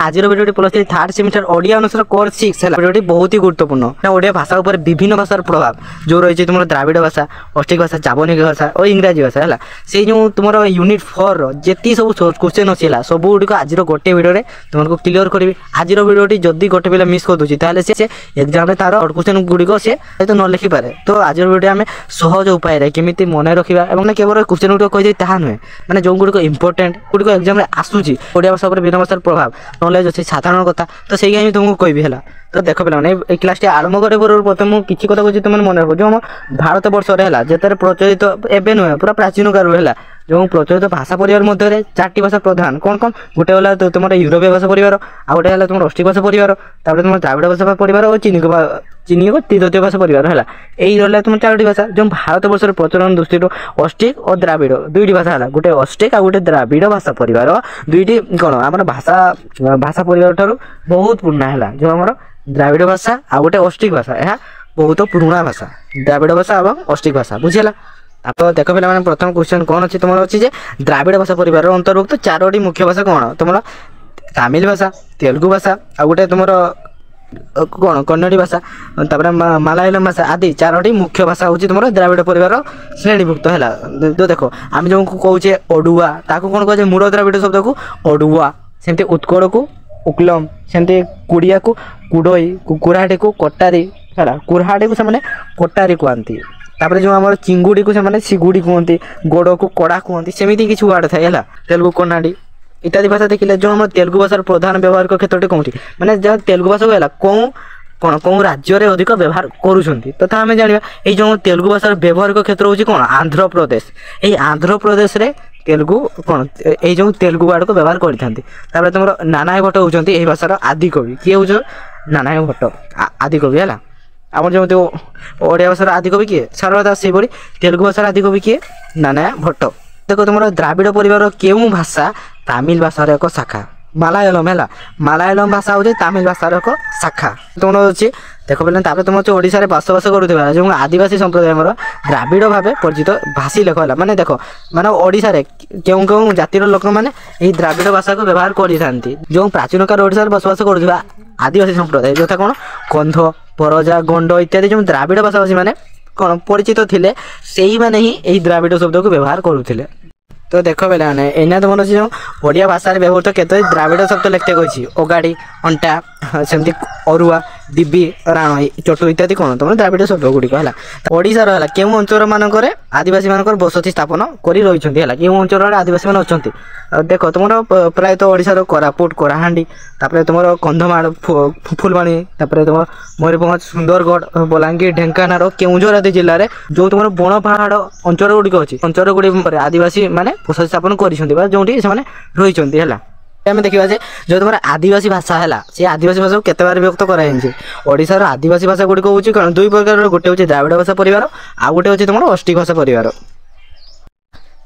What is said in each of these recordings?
आज video plus 3 third semester Odia अनुसार course 6 है भिडियो बहुत ही गुरुत्वपूर्ण ओडिया भाषा उपर विभिन्न भाषार प्रभाव जो रही तुम द्राविड़ भाषा ऑस्ट्रिक भाषा जावनिक भाषा और इंग्राजी भाषा है से जो तुम यूनिट 4 जी सब क्वेश्चन अच्छी सब गुड़िक आज गोटे भिडियो तुमको क्लीयर करी आज भिडियो जदि गोटे पिला मिस कर दूसरी से एग्जाम तार क्वेश्चन गुड़िक सी तो न लिखिपे तो आज भिडियो आम सहज उपाय केमी मन रखा केवल क्वेश्चन गुड़िक कही ताहा नुहे मैंने जो गुड़िक इंपोर्टेंट गुड़िक एग्जाम आसूसी ओडिया भाषा पर विभिन्न भाषार प्रभाव नॉलेज अच्छे साधारण कथा तो सही हिं तुमको कहबी है तो देख पे क्लास टी आरंभ करे प्रथम मुझे किसी कथा कहूँ तुम मन रख जो भारत वर्ष है जिते प्रचलित एवं नुहे पूरा प्राचीन काल है जो प्रचलित भाषा परिवार मध्य 4टी भाषा प्रधान कौन कौन गोटे है तुम यूरोपीय भाषा परिवार आ गए है तुम ऑस्ट्रिक भाषा परिवार तुम द्राविड़ भाषा परिवार और चीनी को तृतीय भाषा परिवार है यही रहा तुम 4टी भाषा जो भारत वर्ष प्रचलन दृष्टि ऑस्ट्रिक और द्राविड़ 2टी भाषा है गोटे ऑस्ट्रिक आ गए द्राविड़ भाषा परिवार 2टी कौन आम भाषा परिवार ठार बहुत पुराना है जो आम द्राविड़ भाषा आ गए ऑस्ट्रिक भाषा यह बहुत पुराना भाषा द्राविड़ भाषा और ऑस्ट्रिक भाषा बुझीगला तो देख पे मैंने प्रथम क्वेश्चन कौन अच्छी तुम अच्छी द्राविड़ भाषा परिवार अंतर्भुक्त 4टी मुख्य भाषा कौन तुम तमिल भाषा तेलुगु भाषा आ गए तुम कौन कन्नड़ी भाषा मलयालम भाषा आदि 4टी मुख्य भाषा हूँ तुम द्राविड़ परिवार श्रेणीभुक्त है तो देख आम जो कहे ओडुआ ताकू कौन कहे मूल द्राविड़ शब्द को ओडुआ सेमती उत्कल को उक्लम सेमती कुड़िया को कुड़ई कुराहाटी को कटारी है कुराहाटी को से कटारी कहती तापर जो आम चिंगुड़ी को से सिगुड़ी कहते गोड़ को कड़ा कहते सेमती किसी वार्ड थाए तेलुगु कन्नाडी इत्यादि भाषा देखिले जो आम तेलुगु भाषार प्रधान व्यवहारिक क्षेत्र कौटी मैंने जहाँ तेलुगु भाषा है कौन कौन राज्य में अधिक व्यवहार करुँच तो आम जाना ये जो तेलुगु भाषार व्यवहारिक क्षेत्र हूँ कौन आंध्र प्रदेश ये आंध्र प्रदेश में तेलुगु कौन ये जो तेलुगु वार्ड को व्यवहार करते तुम नानाय भट्ट होती यही भाषार आदि कवि किए हूँ नानाय भट्ट आदि कवि है आम जो ओडिया भाषार आदि कवि किए सारला दास से तेलुगु भाषार आदि कवि किए नानाय भट्ट देखो तुम द्राविड़ परिवार क्यों भाषा तमिल भाषार एक शाखा मलयालम है मलयालम भाषा हूँ तमिल भाषार एक शाखा तुम अच्छी देख पे तुम ओडिशा रे बसवास करुवा जो आदिवासी संप्रदाय द्राविड़ भाव परिचित भाषी लेख है माने देख माने ओडिशा रे क्यों क्यों जातिर लोक मैंने द्राविड़ भाषा को व्यवहार करते जो प्राचीन काल ओडिशा रे बसवास करुवा आदिवासी संप्रदाय जो कौन कंध परजा गंड इत्यादि जो द्राविड़ भाषाभाषी मैंने कौन परिचित थे से मैंने ही द्राविड़ शब्द को व्यवहार करुले तो देख पे एना तुम जो ओडिया भाषा व्यवहृत केते द्राविड़ शब्द लिखते कही ओगाड़ी अंटा सेमती अरुआ दिबी राण चटु इत्यादि कौन तुम द्राविड़ शब्द गुड़िक है ओडिशार है केउं अंचल मानक आदिवासी मानक बसति स्थापन कर रही है केउं अंचल आदिवासी मैंने अच्छा देख तुम प्रायतः ओडिशार कोरापुट कोराहांडी तापर तुम कंधमाल फुलवाणी तापर तुम मयूरभंज सुंदरगढ़ बलांगीर ढेंकानाल केउंझर आदि जिले में जो तुम बण पहाड़ अंचल गुड़िक अच्छी अंचल गुड़ी आदिवासी माने बसति स्थापन कर जो रही है आम देखा जो तुम आदिवासी भाषा है सी आदिवासी भाषा को केते बार व्यक्त कराई ओडिशार आदिवासी भाषा गुड़िक हूँ कौन 2 प्रकार गोटे हूँ द्राविड़ भाषा परिवार आ गोटे हूँ तुम ऑस्ट्रिक भाषा परिवार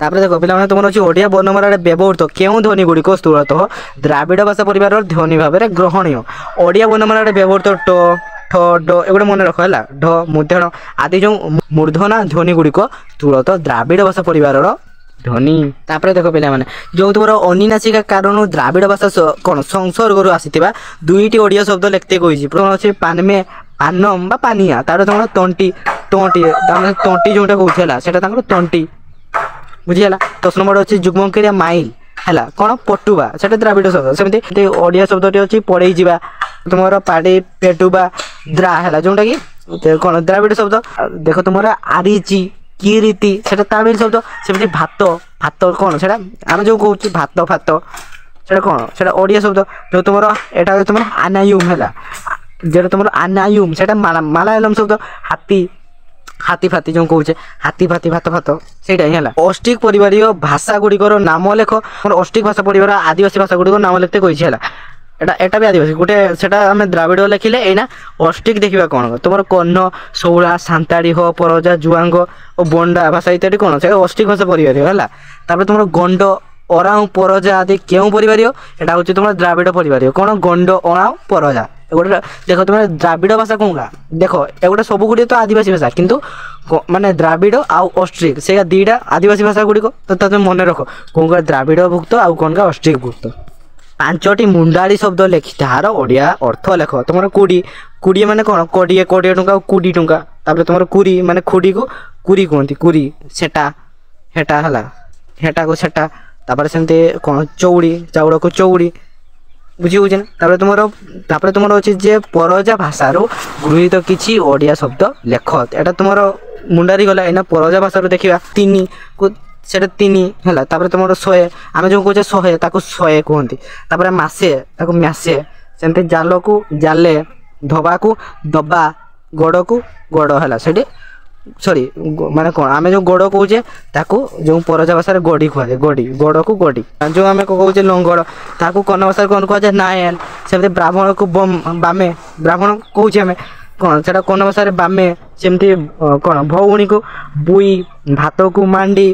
तापर देख पे तुम अच्छी ओडिया वर्णमाला व्यवहृत क्यों ध्वनि गुड़िक स्थूलतः द्राविड़ भाषा परिवार ध्वनि भाव में ग्रहणीय ओडिया वर्णमाला व्यवहृत ट ठ ड एगुड़ा मन रख है ढ मूर्धन आदि जो मूर्धना ध्वनि गुड़िक स्थूलतः द्राविड़ भाषा परिवार ध्वनि तापर देख पे जो तुम अनिनासिका कारण द्राविड़ भाषा कौन संसर्ग आसी 2टी ओडिया शब्द लिखते कही अच्छे पानमे पानम बा पानिया तार तुम तंटी टंटी तंटी जोटा कहला से तंटी बुझीगला 10 नंबर अच्छे जुग्मक्रिया माइल है कौन पटुआ से द्राविड़ शब्द सेमती ओडिया शब्द अच्छी पड़े जा तुम पाड़ी पेटुबा द्रा है जोटा कि कौन द्राविड़ शब्द देख तुम आरिची की रीति से तमिल शब्द सेमती भात भात कौन से आम जो कह भात फात से कौन से ओडिया शब्द जो तुम एटा तुम आनायुम है जो तुम आनायुम से मलयालम शब्द हाथी हाथी फाती जो कहे हाथी फाती भात फात से ऑस्ट्रिक परिवार भाषा गुड़िकर नाम लेख ऑस्ट्रिक भाषा परिवार आदिवासी भाषा गुड़िक नाम लिखते कही है एटा भी आदिवासी गोटे से आम द्राविड़ लिखिले एना ऑस्ट्रिक देखा कौन तुम कन्न शौला सांताड़ी हो परजा जुआंग और बंडा भाषा इत्यादि कौन से ऑस्ट्रिक भाषा परिवार है तुम गंड अराउ परजा आदि क्यों परिवार एटा हूँ तुम द्राविड़ परिवार कौन गंड अराउ परजा गोटे देख तुम द्राविड़ भाषा कहूँगा देख एगोटे सब गुड़ी तो आदिवासी भाषा किंतु माने द्राविड़ आउ ऑस्ट्रिक से 2टा आदिवासी भाषा गुड़िक तो तुम मन रख कौन द्राविड़ भुक्त आउ कौन ऑस्ट्रिक भुक्त ପାଞ୍ଚଟି ମୁଣ୍ଡାଳି ଶବ୍ଦ ଲେଖି ତାହାର ଓଡ଼ିଆ ଅର୍ଥ ଲେଖ। ତୁମର କୋଡ଼ି, କୋଡ଼ିଏ ମାନେ କ'ଣ? କୋଡ଼ିଏ, 20 ଟଙ୍କା ଆଉ 20 ଟଙ୍କା। ତାପରେ ତୁମର କୁରି ମାନେ ଖୁଡ଼ିକୁ କୁରି କୁହନ୍ତି, କୁରି। ସେଟା, ହେଟା ହେଲା, ହେଟାକୁ ସେଟା। ତାପରେ ସେମିତି କ'ଣ? ଚଉଡ଼ି, ଚାଉଳକୁ ଚଉଡ଼ି। ବୁଝି ହେଉଛି ନା? ତାପରେ ତୁମର ଅଛି ଯେ ପରଜା ଭାଷାରୁ ଗୃହୀତ କିଛି ଓଡ଼ିଆ ଶବ୍ଦ ଲେଖ। ଏଇଟା ତୁମର ମୁଣ୍ଡାରି ଗଲା। ଏଇନା ପରଜା ଭାଷାରୁ ଦେଖିବା। ତିନିକୁ ସେଟା ତିନି ହେଲା। ତାପରେ ତୁମର 100, ଆମେ ଯେଉଁ କହୁଛେ 100 ତାକୁ 100 କୁହନ୍ତି। ତାପରେ ମାସେ ତାକୁ ମ୍ୟାସେ। ସେମିତି ଜାଲକୁ ଜାଲେ, ଧବାକୁ ଦବା, ଗଡ଼କୁ ଗଡ଼ ହେଲା। ସେଠି ସରି ମାନେ କ'ଣ? ଆମେ ଯେଉଁ ଗଡ଼ କହୁଛେ ତାକୁ ଯେଉଁ ପରଜା ଭାଷାରେ ଗଡ଼ି କୁହାଯାଏ, ଗଡ଼ି, ଗଡ଼କୁ ଗଡ଼ି। ଯେଉଁ ଆମେ କହୁଛେ ଲଙ୍ଗଳ ତାକୁ କନ୍ନ ଭାଷାରେ କ'ଣ କୁହାଯାଏ? ନାଏଲ। ସେମିତି ବ୍ରାହ୍ମଣକୁ ବାମେ, ବ୍ରାହ୍ମଣ କହୁଛେ ଆମେ କ'ଣ? ସେଟା କନ୍ନ ଭାଷାରେ ବାମେ। ସେମିତି କ'ଣ? ଭଉଣୀକୁ ବୁଇ, ଭାତକୁ ମାଣ୍ଡି,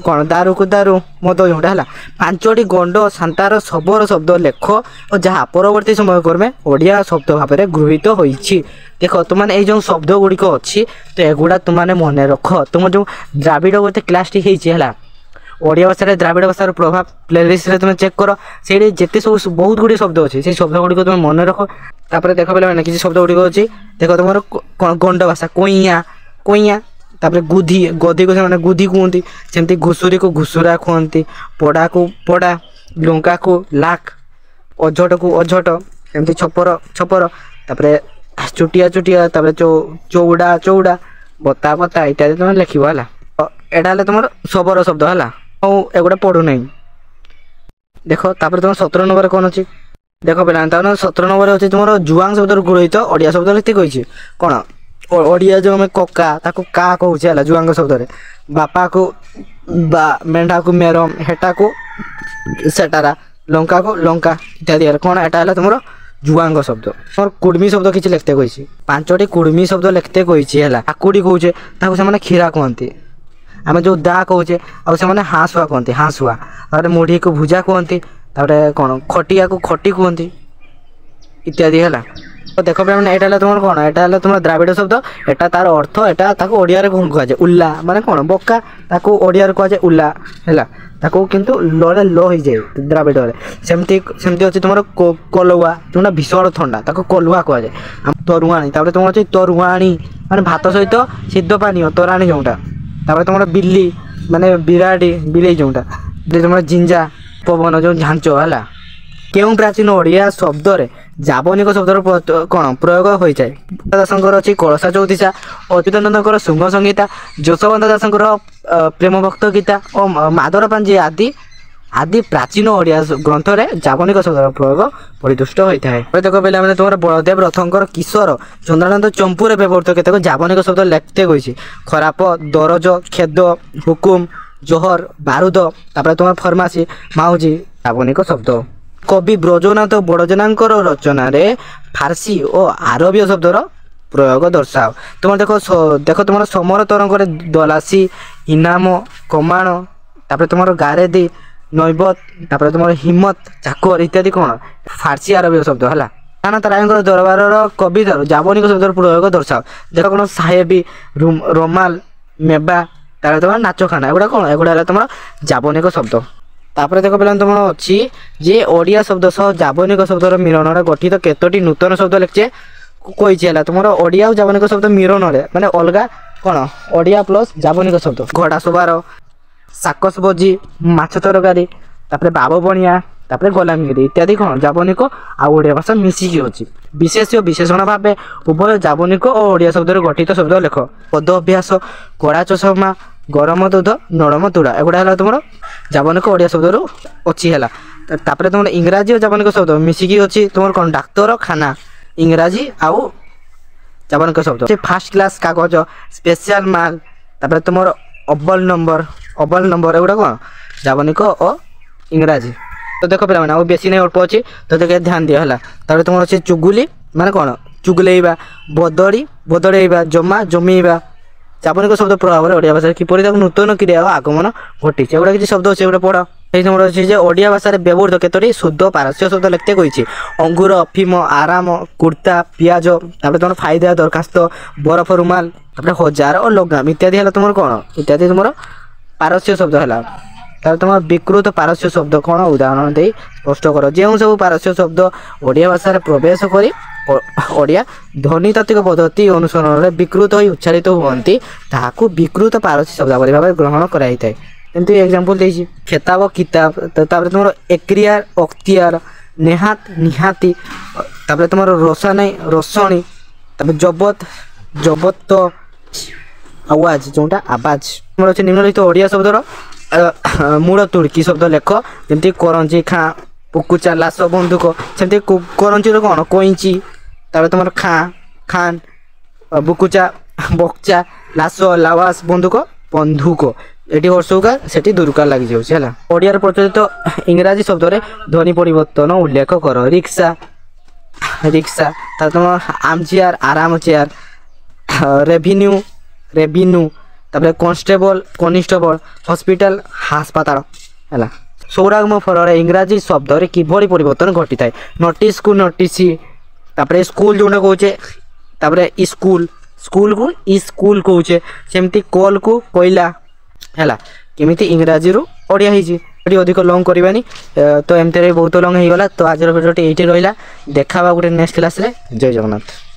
କ'ଣ? ଦାରୁକୁ ଦାରୁ, ମଦ ଯେଉଁଟା ହେଲା। 5ଟି ଗଣ୍ଡ ସାନ୍ତାର ଶବର ଶବ୍ଦ ଲେଖ ଓ ଯାହା ପରବର୍ତ୍ତୀ ସମୟ କ୍ରମେ ଓଡ଼ିଆ ଶବ୍ଦ ଭାବରେ ଗୃହୀତ ହୋଇଛି। ଦେଖ ତୁମାନେ ଏଇ ଯେଉଁ ଶବ୍ଦ ଗୁଡ଼ିକ ଅଛି ତ ଏଗୁଡ଼ା ତୁମାନେ ମନେ ରଖ। ତୁମ ଯେଉଁ ଦ୍ରାବିଡ଼ ଗୋଟେ କ୍ଲାସ୍ଟି ହେଇଛି ହେଲା, ଓଡ଼ିଆ ଭାଷାରେ ଦ୍ରାବିଡ଼ ଭାଷାର ପ୍ରଭାବ ପ୍ଲେଲିଷ୍ଟରେ ତୁମେ ଚେକ୍ କର। ସେଇଠି ଯେତେ ସବୁ ବହୁତ ଗୁଡ଼ିଏ ଶବ୍ଦ ଅଛି ସେଇ ଶବ୍ଦ ଗୁଡ଼ିକ ତୁମେ ମନେ ରଖ। ତାପରେ ଦେଖ ପିଲାମାନେ କିଛି ଶବ୍ଦ ଗୁଡ଼ିକ ଅଛି। ଦେଖ ତୁମର କ'ଣ? ଗଣ୍ଡ ଭାଷା, କଇଁଆ, କଇଁଆ। ତାପରେ ଗୁଧି, ଗଧିକୁ ସେମାନେ ଗୁଧି କୁହନ୍ତି। ସେମିତି ଘୁଷୁରିକୁ ଘୁଷୁରା କୁହନ୍ତି। ପଡ଼ାକୁ ପଡ଼ା, ଲଙ୍କାକୁ ଲାକ୍, ଅଝଟକୁ ଅଝଟ। ସେମିତି ଛପର, ଛପର। ତାପରେ ଚୁଟିଆ, ଚୁଟିଆ। ତାପରେ ଚଉଡ଼ା, ଚଉଡ଼ା। ବତା, ବତା ଇତ୍ୟାଦି ତୁମେ ଲେଖିବ ହେଲା। ଏଇଟା ହେଲେ ତୁମର ଶବର ଶବ୍ଦ ହେଲା। ଆଉ ଏଗୁଡ଼ା ପଢ଼ୁନାହିଁ। ଦେଖ ତାପରେ ତୁମର 17 ନମ୍ବରରେ କ'ଣ ଅଛି? ଦେଖ ପିଲାମାନେ ତାପରେ 17 ନମ୍ବରରେ ଅଛି ତୁମର ଜୁଆଙ୍ଗ ଶବ୍ଦରୁ ଗୃହୀତ ଓଡ଼ିଆ ଶବ୍ଦ ଲେଖି କହିଛି। କ'ଣ? ଓଡ଼ିଆ ଯେଉଁ ଆମେ କକା ତାକୁ କା କହୁଛେ ହେଲା ଜୁଆଙ୍ଗ ଶବ୍ଦରେ। ବାପାକୁ ବା, ମେଣ୍ଢାକୁ ମେରମ, ହେଟାକୁ ସେଟାରା, ଲଙ୍କାକୁ ଲଙ୍କା ଇତ୍ୟାଦି ହେଲା। କ'ଣ? ଏଟା ହେଲା ତୁମର ଜୁଆଙ୍ଗ ଶବ୍ଦ। ତୁମର କୁଡ଼ମି ଶବ୍ଦ କିଛି ଲେଖତେ କହିଛି। 5ଟି କୁଡ଼ମି ଶବ୍ଦ ଲେଖତେ କହିଛି ହେଲା। କାକୁଡ଼ି କହୁଛେ ତାକୁ ସେମାନେ କ୍ଷୀରା କୁହନ୍ତି। ଆମେ ଯେଉଁ ଦା କହୁଛେ ଆଉ ସେମାନେ ହାଁସୁଆ କୁହନ୍ତି, ହାଁସୁଆ। ତାପରେ ମୁଢ଼ିକୁ ଭୁଜା କୁହନ୍ତି। ତାପରେ କ'ଣ? ଖଟିଆକୁ ଖଟି କୁହନ୍ତି ଇତ୍ୟାଦି ହେଲା। ତ ଦେଖ ପିଲାମାନେ ଏଇଟା ହେଲା ତୁମର କ'ଣ? ଏଇଟା ହେଲା ତୁମର ଦ୍ରାବିଡ଼ ଶବ୍ଦ। ଏଟା ତାର ଅର୍ଥ, ଏଟା ତାକୁ ଓଡ଼ିଆରେ କ'ଣ କୁହାଯାଏ? ଉଲ୍ଲା ମାନେ କ'ଣ? ବକା। ତାକୁ ଓଡ଼ିଆରେ କୁହାଯାଏ ଉଲ୍ଲା ହେଲା। ତାକୁ କିନ୍ତୁ ଲରେ ଲ ହେଇଯାଏ ଦ୍ରାବିଡ଼ରେ। ସେମିତି ଅଛି ତୁମର କଲୁଆ, ଯେଉଁଟା ଭୀଷଣ ଥଣ୍ଡା ତାକୁ କଲୁଆ କୁହାଯାଏ। ତରୁଆଣି, ତାପରେ ତୁମର ଅଛି ତରୁଆଣି ମାନେ ଭାତ ସହିତ ସିଦ୍ଧ ପାନୀୟ, ତୋରାଣି ଯେଉଁଟା। ତାପରେ ତୁମର ବିଲି ମାନେ ବିରାଡ଼ି, ବିଲେଇ ଯେଉଁଟା। ତୁମର ଜିଞ୍ଜା, ପବନ ଯେଉଁ ଝାଞ୍ଚ ହେଲା। କେଉଁ ପ୍ରାଚୀନ ଓଡ଼ିଆ ଶବ୍ଦରେ ଯାବନିକ ଶବ୍ଦର କ'ଣ ପ୍ରୟୋଗ ହୋଇଥାଏ? ଦାସଙ୍କର ଅଛି କଳସା ଚଉତିଶା, ଅଚ୍ୟୁତାନନ୍ଦଙ୍କର ଶୃଙ୍ଗ ସଂହିତା, ଯଶୋବନ୍ତ ଦାସଙ୍କର ପ୍ରେମ ଭକ୍ତ ଗୀତା ଓ ମାଧର ପାଞ୍ଜି ଆଦି ପ୍ରାଚୀନ ଓଡ଼ିଆ ଗ୍ରନ୍ଥରେ ଯାବନିକ ଶବ୍ଦର ପ୍ରୟୋଗ ପରିଦୃଷ୍ଟ ହୋଇଥାଏ। ଦେଖ ପିଲାମାନେ ତୁମର ବଳଦେବ ରଥଙ୍କର କିଶୋର ଚନ୍ଦ୍ରାନନ୍ଦ ଚମ୍ପୁରେ ବ୍ୟବହୃତ କେତେକ ଯାବନିକ ଶବ୍ଦ ଲେଖତେ କହିଛି। ଖରାପ, ଦରଜ, ଖେଦ, ହୁକୁମ, ଜୋହର, ବାରୁଦ। ତାପରେ ତୁମର ଫର୍ମାସି, ମାଉଜି ଯାବନିକ ଶବ୍ଦ। କବି ବ୍ରଜନାଥ ବଡ଼ଜେନାଙ୍କର ରଚନାରେ ଫାର୍ସି ଓ ଆରବୀୟ ଶବ୍ଦର ପ୍ରୟୋଗ ଦର୍ଶାଅ। ତୁମର ଦେଖ ତୁମର ସମର ତରଙ୍ଗରେ ଦଲାସି, ଇନାମ, କମାଣ। ତାପରେ ତୁମର ଗାରେଦି, ନୈବତ। ତାପରେ ତୁମର ହିମତ, ଚାକର ଇତ୍ୟାଦି କ'ଣ? ଫାର୍ସି ଆରବୀୟ ଶବ୍ଦ ହେଲା। ଅନାଥ ରାୟଙ୍କର ଦରବାରର କବିତାରୁ ଯାବନିକ ଶବ୍ଦର ପ୍ରୟୋଗ ଦର୍ଶାଅ। ଦେଖ କ'ଣ? ସାହେବୀ, ରୋମାଲ, ମେବା। ତାପରେ ତୁମର ନାଚଖାନା, ଏଗୁଡ଼ା କ'ଣ? ଏଗୁଡ଼ା ହେଲା ତୁମର ଯାବନିକ ଶବ୍ଦ। ତାପରେ ଦେଖ ପିଲାମାନେ ତୁମର ଅଛି ଯେ ଓଡ଼ିଆ ଶବ୍ଦ ସହ ଯାବନିକ ଶବ୍ଦର ମିଳନରେ ଗଠିତ କେତୋଟି ନୂତନ ଶବ୍ଦ ଲେଖିଛେ କହିଛି ହେଲା। ତୁମର ଓଡ଼ିଆ ଆଉ ଯାବନିକ ଶବ୍ଦ ମିଳନରେ ମାନେ ଅଲଗା କ'ଣ? ଓଡ଼ିଆ ପ୍ଲସ୍ ଯାବନିକ ଶବ୍ଦ। ଘୋଡ଼ା ସବାର, ସାକସ ଭୋଜି, ମାଛ ତରକାରୀ, ତାପରେ ବାବ ବଣିଆ, ତାପରେ ଗୋଲାମଗିରି ଇତ୍ୟାଦି କ'ଣ? ଯାବନିକ ଆଉ ଓଡ଼ିଆ ଭାଷା ମିଶିକି ଅଛି। ବିଶେଷ୍ୟ ବିଶେଷଣ ଭାବେ ଉଭୟ ଯାବନିକ ଓ ଓଡ଼ିଆ ଶବ୍ଦରେ ଗଠିତ ଶବ୍ଦ ଲେଖ। ପଦ ଅଭ୍ୟାସ, କଡ଼ା ଚଷମା, ଗରମ ଦୁଧ, ନରମ ତୁଡ଼ା, ଏଗୁଡ଼ା ହେଲା ତୁମର ଯାବନିକ ଓଡ଼ିଆ ଶବ୍ଦରୁ ଅଛି ହେଲା। ତାପରେ ତୁମର ଇଂରାଜୀ ଓ ଯାବନିକ ଶବ୍ଦ ମିଶିକି ଅଛି ତୁମର କ'ଣ? ଡାକ୍ତରଖାନା, ଇଂରାଜୀ ଆଉ ଯାବନିକ ଶବ୍ଦ। ଫାର୍ଷ୍ଟ କ୍ଲାସ୍ କାଗଜ, ସ୍ପେଶିଆଲ ମାଲ। ତାପରେ ତୁମର ଅବଲ ନମ୍ବର, ଏଗୁଡ଼ା କ'ଣ? ଯାବନିକ ଓ ଇଂରାଜୀ। ତ ଦେଖ ପିଲାମାନେ ଆଉ ବେଶୀ ନାହିଁ, ଅଳ୍ପ ଅଛି ତ ଟିକେ ଧ୍ୟାନ ଦିଅ ହେଲା। ତାପରେ ତୁମର ଅଛି ଚୁଗୁଲି ମାନେ କ'ଣ? ଚୁଗୁଲେଇବା, ବଦଳେଇବା, ଜମା, ଜମେଇବା। ଯାବନିକ ଶବ୍ଦ ପ୍ରଭାବରେ ଓଡ଼ିଆ ଭାଷାରେ କିପରି ତାକୁ ନୂତନ କ୍ରିୟା ଓ ଆଗମନ ଘଟିଛି ଏଗୁଡ଼ା କିଛି ଶବ୍ଦ ଅଛି, ଏଗୁଡ଼ା ପଢ଼। ସେଇ ସମୟରେ ଅଛି ଯେ ଓଡ଼ିଆ ଭାଷାରେ ବ୍ୟବହୃତ କେତୋଟି ଶୁଦ୍ଧ ପାରସ୍ୟ ଶବ୍ଦ ଲେଖତେ କହିଛି। ଅଙ୍ଗୁର, ଅଫିମ, ଆରାମ, କୁର୍ତ୍ତା, ପିଆଜ। ତାପରେ ତୁମର ଫାଇଦା, ଦରଖାସ୍ତ, ବରଫ ରୁମାଲ। ତାପରେ ହଜାର ଓ ଲଗାମ ଇତ୍ୟାଦି ହେଲା ତୁମର କ'ଣ? ଇତ୍ୟାଦି ତୁମର ପାରସ୍ୟ ଶବ୍ଦ ହେଲା। ତାହେଲେ ତୁମ ବିକୃତ ପାରସ୍ୟ ଶବ୍ଦ କ'ଣ ଉଦାହରଣ ଦେଇ ସ୍ପଷ୍ଟ କର। ଯେଉଁ ସବୁ ପାରସ୍ୟ ଶବ୍ଦ ଓଡ଼ିଆ ଭାଷାରେ ପ୍ରବେଶ କରି ଓଡ଼ିଆ ଧ୍ୱନିତାତ୍ତ୍ୱିକ ପଦ୍ଧତି ଅନୁସରଣରେ ବିକୃତ ହୋଇ ଉଚ୍ଚାରିତ ହୁଅନ୍ତି ତାହାକୁ ବିକୃତ ପାରସ୍ୟ ଶବ୍ଦାବଳୀ ଭାବରେ ଗ୍ରହଣ କରାଯାଇଥାଏ। ଯେମିତି ଏକ୍ଜାମ୍ପଲ୍ ଦେଇଛି ଖେତାବ କିତାବ, ତାପରେ ତୁମର ଏକ୍ରିୟାର ଅକ୍ତିଆର, ନେହାତ ନିହାତି, ତାପରେ ତୁମର ରୋଷାନାଇ ରୋଷଣୀ, ତାପରେ ଜବତ ଜବତ ଆୱାଜ ଯେଉଁଟା ଆବାଜ। ଆମର ଅଛି ନିମ୍ନଲିଖିତ ଓଡ଼ିଆ ଶବ୍ଦର ମୂଳ ତୁର୍କି ଶବ୍ଦ ଲେଖ। ଯେମିତି କରଞ୍ଜି ଖାଁ, ପୁକୁଚା ଲାସ ବନ୍ଧୁକ। ସେମିତି କରଞ୍ଜିର କ'ଣ କଇଁଚି, ତାପରେ ତୁମର ଖାଁ ଖାନ୍, ବୁକୁଚା ବକ୍ଚା, ଲାସ ଲାୱାସ ବନ୍ଧୁକ ବନ୍ଧୁକ। ଏଠି ହର୍ଷଉକାର ସେଠି ଦୁର୍କାର ଲାଗିଯାଉଛି ହେଲା। ଓଡ଼ିଆରେ ପ୍ରଚଳିତ ଇଂରାଜୀ ଶବ୍ଦରେ ଧ୍ୱନି ପରିବର୍ତ୍ତନ ଉଲ୍ଲେଖ କର। ରିକ୍ସା ରିକ୍ସା, ତାପରେ ତୁମର ଆର୍ମ ଚେୟାର ଆରାମ ଚେୟାର, ରେଭିନ୍ୟୁ ରେଭିନ୍ୟୁ, ତାପରେ କନଷ୍ଟେବଲ କନିଷ୍ଟବଳ, ହସ୍ପିଟାଲ ହାସପାତାଳ ହେଲା। ସୌରାଗମ ଫଳରେ ଇଂରାଜୀ ଶବ୍ଦରେ କିଭଳି ପରିବର୍ତ୍ତନ ଘଟିଥାଏ। ନୋଟିସକୁ ନୋଟିସି, ତାପରେ ସ୍କୁଲ ଯେଉଁଟା କହୁଛେ, ତାପରେ ସ୍କୁଲ ସ୍କୁଲକୁ ସ୍କୁଲ କହୁଛେ। ସେମିତି କଲକୁ କୋଇଲା ହେଲା। କେମିତି ଇଂରାଜୀରୁ ଓଡ଼ିଆ ହେଇଛି। ଏଠି ଅଧିକ ଲଙ୍ଗ କରିବାନି, ତ ଏମିତିରେ ବହୁତ ଲଙ୍ଗ ହେଇଗଲା। ତ ଆଜିର ଭିଡ଼ିଓଟି ଏଇଠି ରହିଲା। ଦେଖାବା ଗୋଟେ ନେକ୍ସଟ କ୍ଲାସ୍ରେ। ଜୟ ଜଗନ୍ନାଥ।